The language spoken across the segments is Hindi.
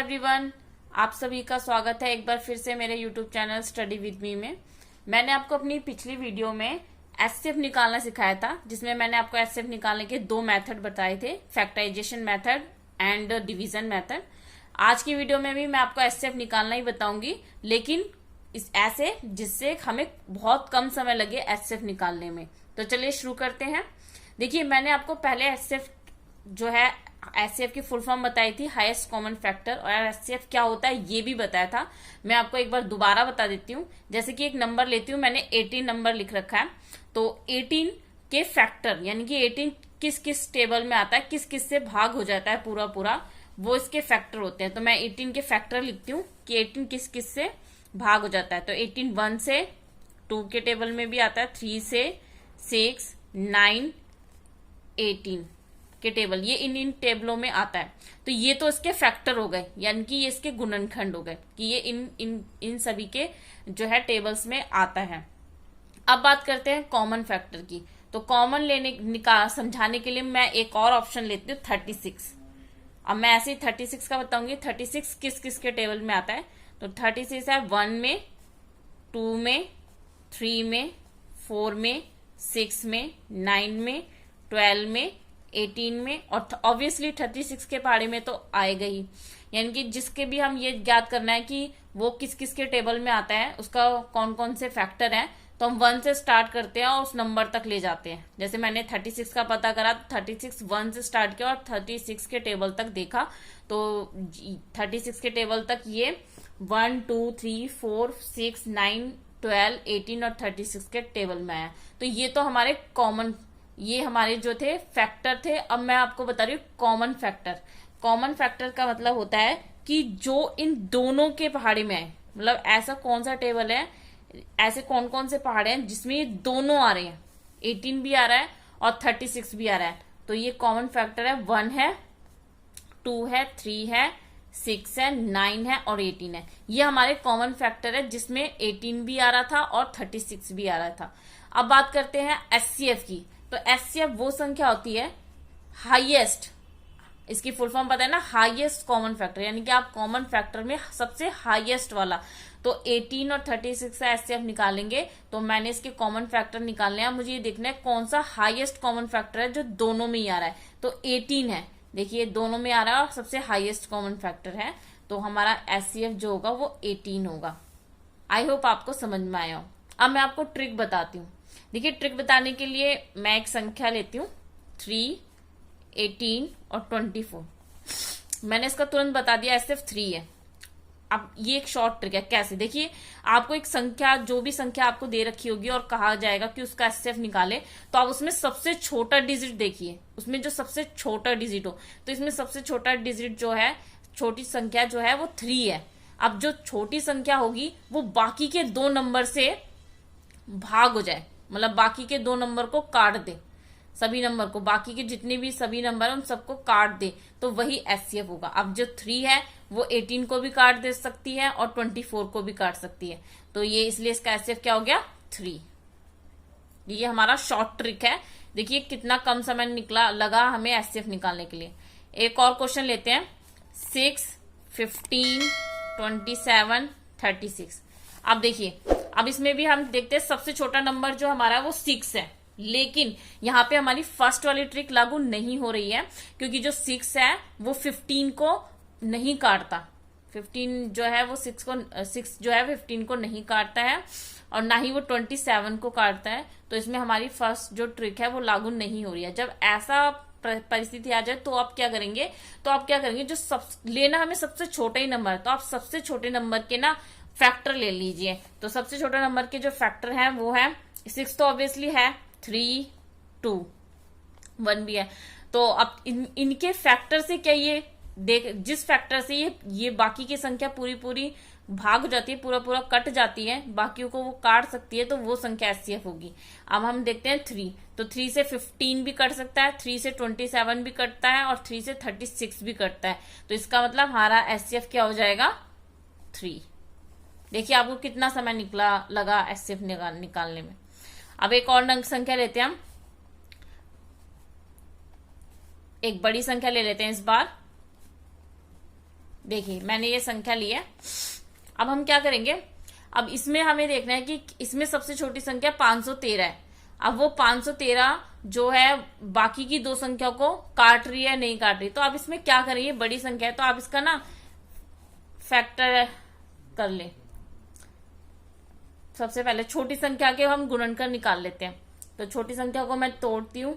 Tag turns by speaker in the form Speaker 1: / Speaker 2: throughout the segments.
Speaker 1: एवरीवन, आप सभी का स्वागत है एक बार फिर से मेरे YouTube channel study with me में। मैंने आपको अपनी पिछली वीडियो में एचसीएफ निकालना सिखाया था, जिसमें मैंने आपको एचसीएफ निकालने के दो मेथड बताए थे, factorization method and division method. आज की वीडियो में भी मैं आपको एचसीएफ निकालना ही बताऊंगी, लेकिन इस ऐसे जिससे हमें बहुत कम समय लगे एचसीएफ निकालने में। तो चलिए शुरू करते हैं। देखिए, मैंने आपको पहले एचसीएफ जो है एचसीएफ की फुल फॉर्म बताई थी, हाईएस्ट कॉमन फैक्टर, और एचसीएफ क्या होता है ये भी बताया था। मैं आपको एक बार दोबारा बता देती हूँ। जैसे कि एक नंबर लेती हूँ, मैंने 18 नंबर लिख रखा है, तो 18 के फैक्टर यानी कि 18 किस किस टेबल में आता है, किस किस से भाग हो जाता है पूरा पूरा, वो इसके फैक्टर होते हैं। तो मैं 18 के फैक्टर लिखती हूँ कि 18 किस किस से भाग हो जाता है। तो 18 1 से 2 के टेबल में भी आता है, 3 से 6 9 18 के टेबल, ये इन टेबलों में आता है। तो ये तो इसके फैक्टर हो गए, यानी कि ये इसके गुणनखंड हो गए कि ये इन सभी के जो है टेबल्स में आता है। अब बात करते हैं कॉमन फैक्टर की। तो कॉमन समझाने के लिए मैं एक और ऑप्शन लेती हूँ, 36। अब मैं ऐसे ही 36 का बताऊंगी, 36 किस किस के टेबल में आता है। तो 36 है 1 में, 2 में, 3 में, 4 में, 6 में, 9 में, 12 में, 18 में, और ऑब्वियसली 36 के पहाड़े में तो आएगा ही। यानी कि जिसके भी हम ये ज्ञात करना है कि वो किस किस के टेबल में आता है, उसका कौन कौन से फैक्टर हैं, तो हम 1 से स्टार्ट करते हैं और उस नंबर तक ले जाते हैं। जैसे मैंने 36 का पता करा, 36 1 से स्टार्ट किया और 36 के टेबल तक देखा। तो 36 के टेबल तक ये 1 2 3 4 6 9 12 18 और 36 के टेबल में आया। तो ये तो हमारे कॉमन, ये हमारे जो थे फैक्टर थे। अब मैं आपको बता रही हूँ कॉमन फैक्टर। कॉमन फैक्टर का मतलब होता है कि जो इन दोनों के पहाड़े में है, मतलब ऐसा कौन सा टेबल है, ऐसे कौन कौन से पहाड़े हैं जिसमें ये दोनों आ रहे हैं, 18 भी आ रहा है और 36 भी आ रहा है। तो ये कॉमन फैक्टर है, 1 है, 2 है, 3 है, 6 है, 9 है और 18 है। ये हमारे कॉमन फैक्टर है जिसमें 18 भी आ रहा था और 36 भी आ रहा था। अब बात करते हैं एचसीएफ की। तो एचसीएफ वो संख्या होती है हाईएस्ट, इसकी फुल फॉर्म पता है ना, हाईएस्ट कॉमन फैक्टर, यानी कि आप कॉमन फैक्टर में सबसे हाईएस्ट वाला। तो 18 और 36 से एचसीएफ निकालेंगे, तो मैंने इसके कॉमन फैक्टर निकालने हैं। मुझे ये देखना है कौन सा हाईएस्ट कॉमन फैक्टर है जो दोनों में ही आ रहा है। तो 18 है, देखिए दोनों में आ रहा है और सबसे हाईएस्ट कॉमन फैक्टर है, तो हमारा एचसीएफ जो होगा वो 18 होगा। आई होप आपको समझ में आया हो। अब मैं आपको ट्रिक बताती हूँ। देखिए, ट्रिक बताने के लिए मैं एक संख्या लेती हूँ, 3 18 और 24। मैंने इसका तुरंत बता दिया, सिर्फ 3 है। अब ये एक शॉर्ट ट्रिक है। कैसे? देखिए, आपको एक संख्या, जो भी संख्या आपको दे रखी होगी और कहा जाएगा कि उसका एचसीएफ निकाले, तो आप उसमें सबसे छोटा डिजिट देखिए, उसमें जो सबसे छोटा डिजिट हो। तो इसमें सबसे छोटा डिजिट जो है, छोटी संख्या जो है वो 3 है। अब जो छोटी संख्या होगी वो बाकी के 2 नंबर से भाग हो जाए, मतलब बाकी के 2 नंबर को काट दे, सभी नंबर को, बाकी के जितने भी सभी नंबर हैं उन सबको काट दे, तो वही एचसीएफ होगा। अब जो 3 है वो 18 को भी काट दे सकती है और 24 को भी काट सकती है। तो ये इसलिए इसका एचसीएफ क्या हो गया, 3। ये हमारा शॉर्ट ट्रिक है। देखिए कितना कम समय निकला लगा हमें एचसीएफ निकालने के लिए। एक और क्वेश्चन लेते हैं, 6 15 27 36। अब देखिए, अब इसमें भी हम देखते हैं सबसे छोटा नंबर जो हमारा है वो 6 है, लेकिन यहाँ पे हमारी फर्स्ट वाली ट्रिक लागू नहीं हो रही है, क्योंकि जो 6 है वो 15 को नहीं काटता। 15 जो है वो 6 जो है 15 को नहीं काटता है, और ना ही वो 27 को काटता है। तो इसमें हमारी फर्स्ट जो ट्रिक है वो लागू नहीं हो रही है। जब ऐसा परिस्थिति आ जाए तो आप क्या करेंगे, जो लेना हमें सबसे छोटा ही नंबर है, तो आप सबसे छोटे नंबर के ना फैक्टर ले लीजिए। तो सबसे छोटा नंबर के जो फैक्टर हैं वो है 6, तो ऑब्वियसली है, 3 2 1 भी है। तो अब इनके फैक्टर से क्या, ये देख, जिस फैक्टर से ये बाकी की संख्या पूरी पूरी भाग हो जाती है, पूरा पूरा कट जाती है, बाकियों को वो काट सकती है, तो वो संख्या एचसीएफ होगी। अब हम देखते हैं 3। तो 3 से 15 भी कट सकता है, 3 से 27 भी कटता है और 3 से 36 भी कटता है। तो इसका मतलब हमारा एचसीएफ क्या हो जाएगा, 3। देखिए आपको कितना समय लगा एचसीएफ निकालने में। अब एक और अंक संख्या लेते हैं हम, एक बड़ी संख्या ले लेते हैं इस बार, देखिए मैंने ये संख्या ली है। अब हम क्या करेंगे, अब इसमें हमें देखना है कि इसमें सबसे छोटी संख्या 513 है। अब वो 513 जो है बाकी की दो संख्या को काट रही है नहीं काट रही, तो आप इसमें क्या करेंगे, बड़ी संख्या है तो आप इसका ना फैक्टर कर ले। सबसे पहले छोटी संख्या के हम गुणनकर निकाल लेते हैं। तो छोटी संख्या को मैं तोड़ती हूँ,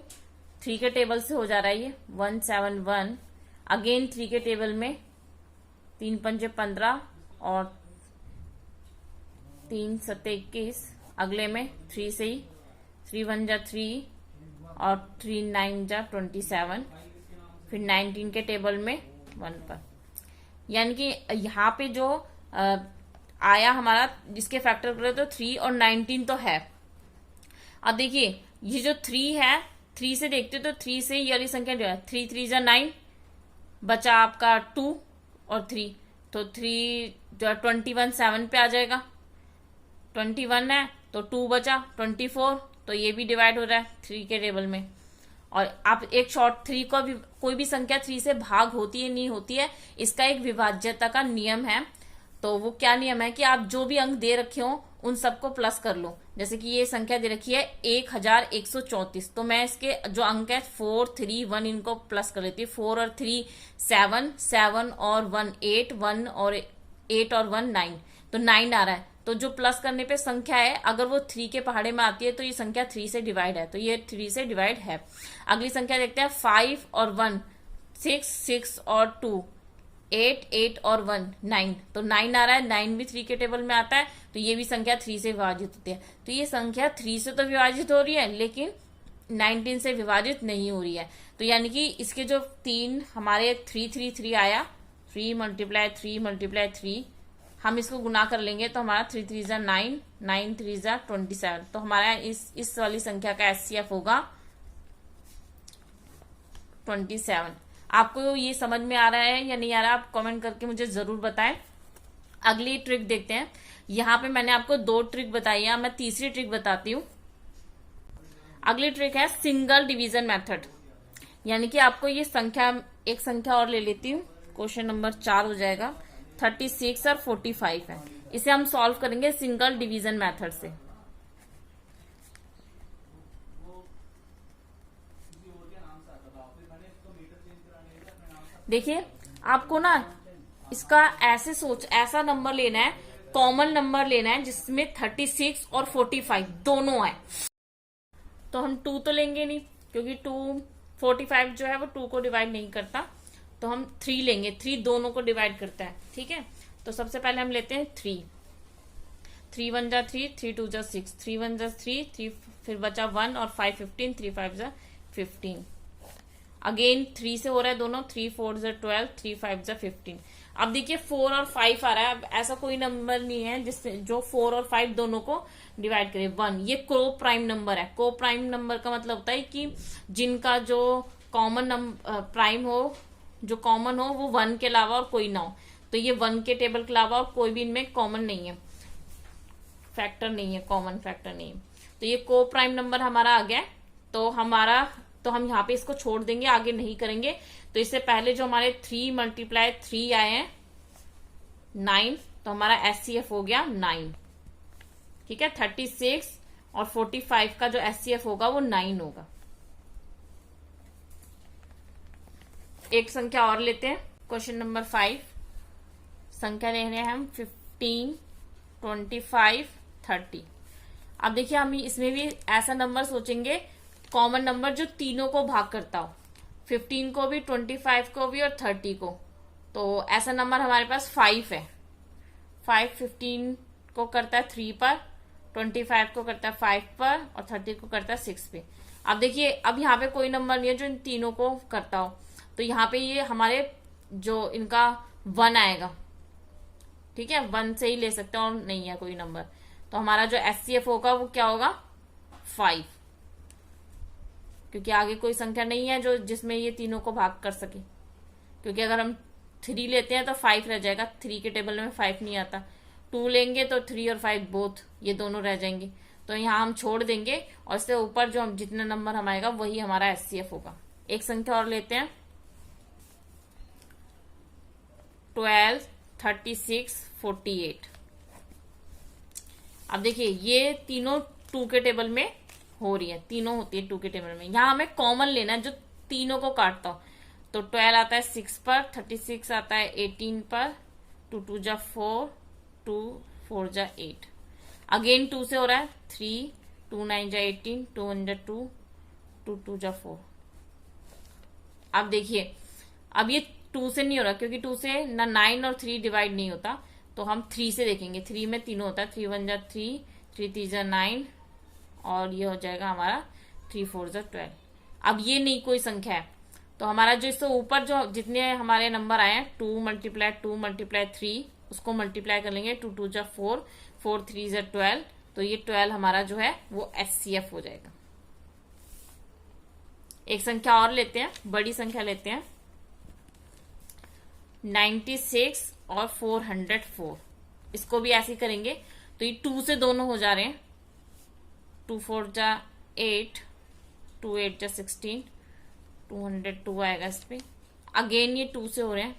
Speaker 1: 3 के टेबल से हो जा रहा है ये 171। अगेन 3 के टेबल में 3 पंजे 15 और 3 सत्ते 21। अगले में 3 से ही 3 1 जा 3 और 3 9 जा 27। फिर 19 के टेबल में 1 पर, यानी कि यहाँ पे जो आया हमारा, जिसके फैक्टर करें तो 3 और 19 तो है। अब देखिए ये जो 3 है, 3 से देखते तो 3 से ये वाली संख्या जो है 3 3 जा 9, बचा आपका 2 और 3, तो 3 जो 21 7 पे आ जाएगा। 21 है तो 2 बचा 24, तो ये भी डिवाइड हो रहा है 3 के टेबल में। और आप एक शॉर्ट 3 को भी, कोई भी संख्या 3 से भाग होती है नहीं होती है, इसका एक विभाज्यता का नियम है। तो वो क्या नियम है कि आप जो भी अंक दे रखे हो उन सबको प्लस कर लो। जैसे कि ये संख्या दे रखी है 1134, तो मैं इसके जो अंक है 4 3 1 इनको प्लस कर लेती हूँ। 4 और 3 7, 7 और 1 8, 1 और 8 और 1 9, तो 9 आ रहा है। तो जो प्लस करने पे संख्या है, अगर वो 3 के पहाड़े में आती है तो ये संख्या 3 से डिवाइड है, तो ये 3 से डिवाइड है। अगली संख्या देखते हैं 5 और 1 6, 6 और 2 8, 8 और 1 9, तो 9 आ रहा है। 9 भी 3 के टेबल में आता है, तो ये भी संख्या 3 से विभाजित होती है। तो ये संख्या 3 से तो विभाजित हो रही है लेकिन 19 से विभाजित नहीं हो रही है। तो यानी कि इसके जो 3 हमारे 3 3 3 आया, 3 मल्टीप्लाई 3 मल्टीप्लाई 3, हम इसको गुना कर लेंगे तो हमारा 3 3 जा 9, 9 3 जा 27। तो हमारा इस वाली संख्या का एचसीएफ होगा 27। आपको ये समझ में आ रहा है या नहीं आ रहा, आप कमेंट करके मुझे जरूर बताएं। अगली ट्रिक देखते हैं। यहाँ पे मैंने आपको 2 ट्रिक बताई है, मैं तीसरी ट्रिक बताती हूँ। अगली ट्रिक है सिंगल डिवीजन मेथड, यानी कि आपको ये संख्या, एक संख्या और ले लेती हूँ, क्वेश्चन नंबर 4 हो जाएगा। 36 और 45 है, इसे हम सॉल्व करेंगे सिंगल डिवीजन मेथड से। देखिए आपको ना इसका ऐसा नंबर लेना है, कॉमन नंबर लेना है जिसमें 36 और 45 दोनों है। तो हम 2 तो लेंगे नहीं, क्योंकि 45 जो है वो 2 को डिवाइड नहीं करता, तो हम 3 लेंगे। 3 दोनों को डिवाइड करता है, ठीक है। तो सबसे पहले हम लेते हैं 3 1 जा 3, 3 2 जा 6, 3 1 जा 3, फिर बचा 1 और 5 15, 3 5 जा 15। अगेन 3 से हो रहा है दोनों, 3 4 जा 12, 3 5 जा 15। अब देखिए 4 और 5 आ रहा है। अब ऐसा कोई नंबर नहीं है जिससे जो 4 और 5 दोनों को डिवाइड करे। 1 ये को प्राइम नंबर है। को प्राइम नंबर का मतलब होता है कि जिनका जो कॉमन प्राइम हो, जो कॉमन हो वो 1 के अलावा और कोई ना हो। तो ये 1 के टेबल के अलावा और कोई भी इनमें कॉमन नहीं है, फैक्टर नहीं है, कॉमन फैक्टर नहीं है। तो ये को प्राइम नंबर हमारा आ गया। तो हम यहाँ पे इसको छोड़ देंगे, आगे नहीं करेंगे। तो इससे पहले जो हमारे 3 मल्टीप्लाई 3 आए हैं 9, तो हमारा एचसीएफ हो गया 9, ठीक है। 36 और 45 का जो एचसीएफ होगा वो 9 होगा। एक संख्या और लेते हैं, क्वेश्चन नंबर 5। संख्या ले रहे हैं हम 15, 25, 30। अब देखिए हम इसमें भी ऐसा नंबर सोचेंगे, कॉमन नंबर जो तीनों को भाग करता हो, 15 को भी, 25 को भी और 30 को। तो ऐसा नंबर हमारे पास 5 है। 5 15 को करता है 3 पर, 25 को करता है 5 पर और 30 को करता है 6 पे। अब देखिए अब यहाँ पे कोई नंबर नहीं है जो इन तीनों को करता हो, तो यहाँ पे ये हमारे जो इनका 1 आएगा, ठीक है। 1 से ही ले सकते हैं और नहीं है कोई नंबर। तो हमारा जो एचसीएफ होगा वो क्या होगा 5, क्योंकि आगे कोई संख्या नहीं है जो जिसमें ये तीनों को भाग कर सके। क्योंकि अगर हम 3 लेते हैं तो 5 रह जाएगा, 3 के टेबल में 5 नहीं आता। 2 लेंगे तो 3 और 5 बोथ, ये दोनों रह जाएंगे। तो यहाँ हम छोड़ देंगे और इससे ऊपर जो हम जितना नंबर हम आएगा वही हमारा एचसीएफ होगा। एक संख्या और लेते हैं 12, 36, 48। अब देखिए ये तीनों 2 के टेबल में हो रही है, तीनों होती है 2 के टेबल में। यहां हमें कॉमन लेना है जो तीनों को काटता हो। तो 12 आता है 6 पर, 36 आता है 18 पर, 2 2 जा 4, 2 4 जा 8। अगेन 2 से हो रहा है 3, 2 9 जा 18, 2 1 जा 2, 2 2 जा 4। अब देखिए अब ये 2 से नहीं हो रहा क्योंकि 2 से ना 9 और 3 डिवाइड नहीं होता, तो हम 3 से देखेंगे। 3 में तीनों होता है, 3 1 जा 3, 3 3 जा 9, और ये हो जाएगा हमारा 3 4 जा 12। अब ये नहीं कोई संख्या है, तो हमारा जो इससे ऊपर जो जितने हमारे नंबर आए हैं 2 मल्टीप्लाई 2 मल्टीप्लाई 3, उसको मल्टीप्लाई कर लेंगे। 2 2 जा 4, 4 3 जा 12, तो ये 12 हमारा जो है वो HCF हो जाएगा। एक संख्या और लेते हैं, बड़ी संख्या लेते हैं, 96 और 404। इसको भी ऐसे ही करेंगे। तो ये 2 से दोनों हो जा रहे हैं, 2 4 जा 8, 2 8 जा 16, 202 आएगा इस पे। अगेन ये 2 से हो रहे हैं,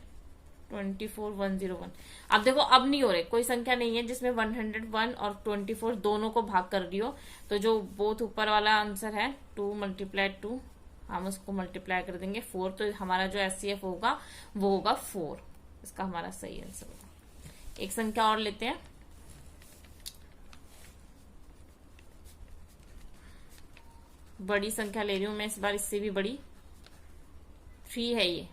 Speaker 1: 24 101। अब देखो अब नहीं हो रहे, कोई संख्या नहीं है जिसमें 101 और 24 दोनों को भाग कर रही हो। तो जो बहुत ऊपर वाला आंसर है 2 मल्टीप्लाई 2, हम उसको मल्टीप्लाई कर देंगे 4, तो हमारा जो HCF होगा वो होगा 4। इसका हमारा सही आंसर होगा। एक संख्या और लेते हैं, बड़ी संख्या ले रही हूं मैं इस बार, इससे भी बड़ी, 3 है ये।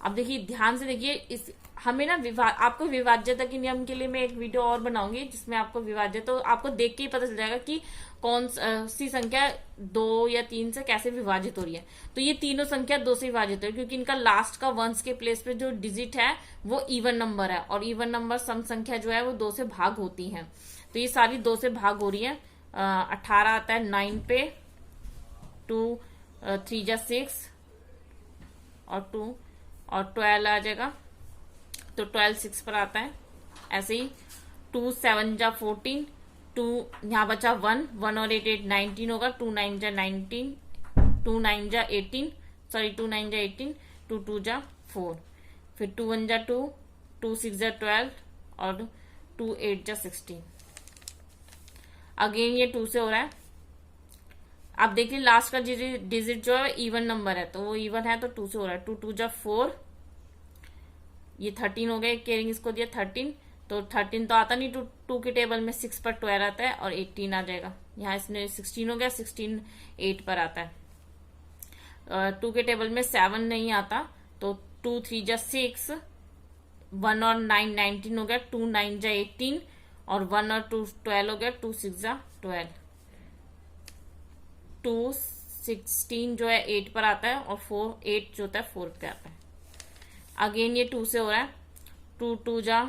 Speaker 1: अब देखिए ध्यान से देखिए, इस हमें ना आपको विभाज्यता के नियम के लिए मैं एक वीडियो और बनाऊंगी जिसमें आपको विभाज्य, तो आपको देख के ही पता चल जाएगा कि कौन सी संख्या 2 या 3 से कैसे विभाजित हो रही है। तो ये तीनों संख्या 2 से विभाजित हो रही है क्योंकि इनका लास्ट का वंस के प्लेस पे जो डिजिट है वो इवन नंबर है, और इवन नंबर सम संख्या जो है वो 2 से भाग होती है। तो ये सारी 2 से भाग हो रही है। 18 आता है 9 पे, 2 3 जा 6 और 2 और 12 आ जाएगा, तो 12 6 पर आता है। ऐसे ही 2 7 जा 14, 2 यहाँ बचा 1 1 और 8 8 19 होगा, 2 9 जा 19, 2 9 जा 18, सॉरी 2 9 जा 18, 2 2 जा 4, फिर 2 1 जा 2, 2 6 जा 12 और 2 8 जा 16। अगेन ये 2 से हो रहा है। आप देखिए लास्ट का डिजिट जो है इवन नंबर है, तो वो इवन है तो 2 से हो रहा है। 2 2 जा 4, ये 13 हो गया, केयरिंग इसको दिया 13, तो 13 तो आता नहीं 2 के टेबल में, 6 पर 12 आता है और 18 आ जाएगा। यहाँ इसने 16 हो गया, 16 8 पर आता है। 2 के टेबल में 7 नहीं आता, तो 2 3 जा 6, 1 और 9 19 हो गया, 2 9 जा 18 और 1 और 2 12 हो गया, 2 6 जा 12। 2 16 जो है 8 पर आता है और 4 8 जो होता है 4 पे आता है। अगेन ये 2 से हो रहा है। 2 2 जा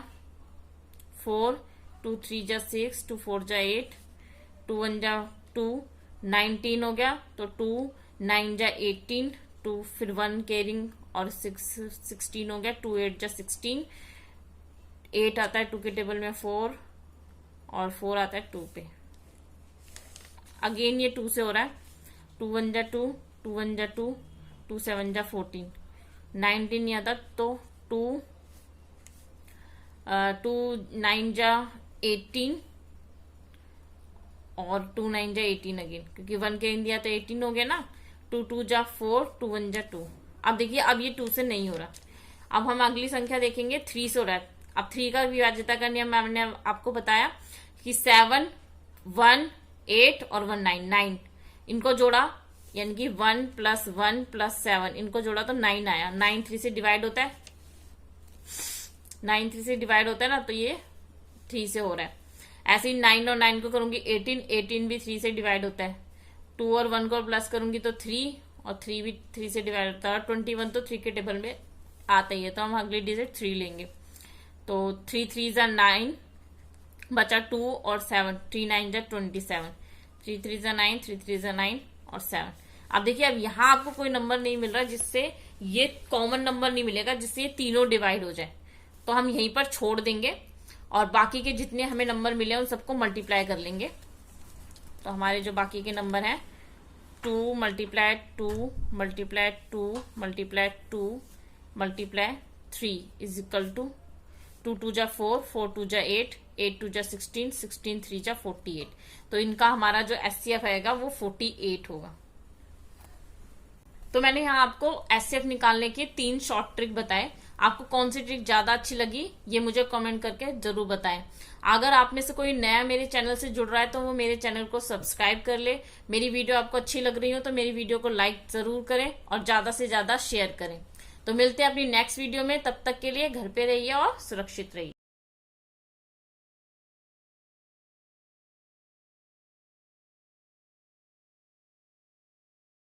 Speaker 1: 4, 2 3 जा 6, 2 4 जा 8, 2 1 जा 2, 19 हो गया, तो 2 9 जा 18, 2 फिर 1 केयरिंग और 6 16 हो गया, 2 8 जा 16, 8 आता है 2 के टेबल में 4 और 4 आता है 2 पे। अगेन ये 2 से हो रहा है। 2 1 जा 2, 2 1 जा 2, 2 7 जा 14, 19 नहीं आता, तो 2 9 जा 18 और 2 9 जा 18 अगेन, क्योंकि 1 के इन दिया तो 18 हो गया ना। 2 2 जा 4, 2 1 जा 2। अब देखिए अब ये 2 से नहीं हो रहा। अब हम अगली संख्या देखेंगे, 3 से हो रहा है। अब 3 का विभाज्यता का नियम मैंने आपको बताया कि 7 1 8 और 1 9 9 इनको जोड़ा, यानी कि 1 + 1 + 7 इनको जोड़ा तो 9 आया। 9 3 से डिवाइड होता है, 9 3 से डिवाइड होता है ना, तो ये 3 से हो रहा है। ऐसे ही 9 और 9 को करूंगी 18, 18 भी 3 से डिवाइड होता है। 2 और 1 को प्लस करूंगी तो 3 और 3 भी 3 से डिवाइड होता है। 21 तो 3 के टेबल में आता ही है, तो हम अगली डिजिट 3 लेंगे। तो 3 3 जा 9, बचा 2 और 7, 3 9 जा 27, 3 3 जा 9, 3 3 जा 9 और 7। अब देखिए अब यहाँ आपको कोई नंबर नहीं मिल रहा जिससे ये कॉमन नंबर नहीं मिलेगा जिससे ये तीनों डिवाइड हो जाए, तो हम यहीं पर छोड़ देंगे और बाकी के जितने हमें नंबर मिले उन सबको मल्टीप्लाई कर लेंगे। तो हमारे जो बाकी के नंबर हैं 2 multiply 2 multiply 2 multiply 2 multiply 3 is equal to 2 2 जा 4, 4 2 जा 8, 8 2 जा 16, 16 3 जा 48। तो इनका हमारा जो एचसीएफ आएगा वो 48 होगा। तो मैंने यहाँ आपको एचसीएफ निकालने के 3 शॉर्ट ट्रिक बताए। आपको कौन सी ट्रिक ज्यादा अच्छी लगी ये मुझे कमेंट करके जरूर बताएं। अगर आप में से कोई नया मेरे चैनल से जुड़ रहा है तो वो मेरे चैनल को सब्सक्राइब कर ले। मेरी वीडियो आपको अच्छी लग रही हो तो मेरी वीडियो को लाइक जरूर करें और ज्यादा से ज्यादा शेयर करें। तो मिलते हैं अपनी नेक्स्ट वीडियो में, तब तक के लिए घर पे रहिए और सुरक्षित रहिए।